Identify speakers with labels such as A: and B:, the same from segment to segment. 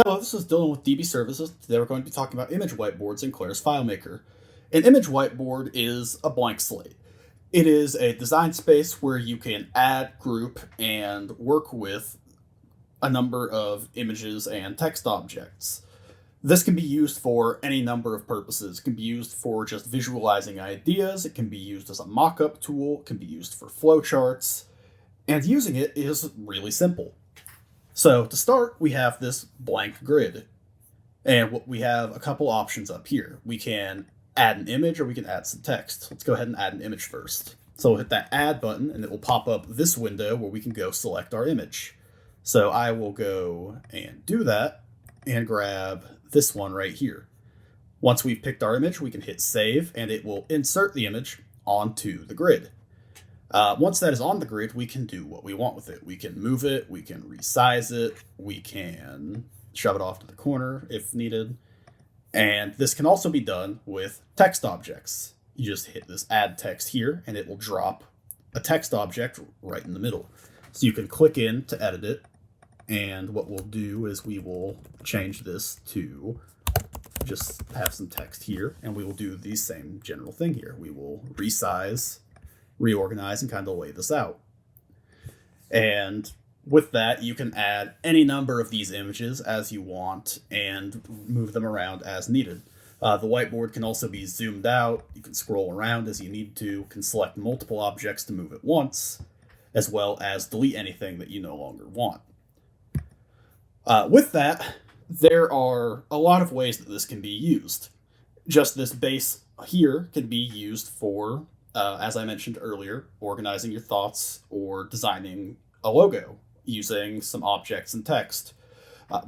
A: Hello, this is Dylan with DB Services. Today we're going to be talking about image whiteboards in Claire's FileMaker. An image whiteboard is a blank slate. It is a design space where you can add, group, and work with a number of images and text objects. This can be used for any number of purposes. It can be used for just visualizing ideas. It can be used as a mock-up tool. It can be used for flowcharts. And using it is really simple. So to start, we have this blank grid. And we have a couple options up here. We can add an image or we can add some text. Let's go ahead and add an image first. So we'll hit that add button and it will pop up this window where we can go select our image. So I will go and do that and grab this one right here. Once we've picked our image, we can hit save and it will insert the image onto the grid. Once that is on the grid, we can do what we want with it. We can move it, we can resize it, we can shove it off to the corner if needed. And this can also be done with text objects. You just hit this add text here and it will drop a text object right in the middle. So you can click in to edit it. And what we'll do is we will change this to just have some text here. And we will do the same general thing here. We will resize, reorganize, and kind of lay this out. And with that, you can add any number of these images as you want and move them around as needed. The whiteboard can also be zoomed out. You can scroll around as you need to. You can select multiple objects to move at once, as well as delete anything that you no longer want. With that, there are a lot of ways that this can be used. Just this base here can be used for, as I mentioned earlier, organizing your thoughts or designing a logo using some objects and text.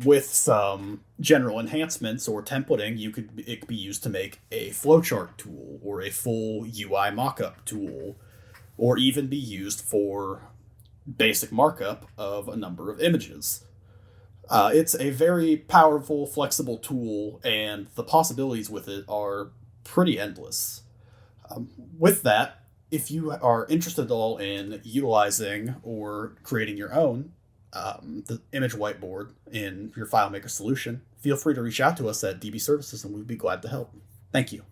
A: With some general enhancements or templating, it could be used to make a flowchart tool or a full UI mockup tool, or even be used for basic markup of a number of images. It's a very powerful, flexible tool, and the possibilities with it are pretty endless. With that, if you are interested at all in utilizing or creating your own the image whiteboard in your FileMaker solution, feel free to reach out to us at DB Services and we'd be glad to help. Thank you.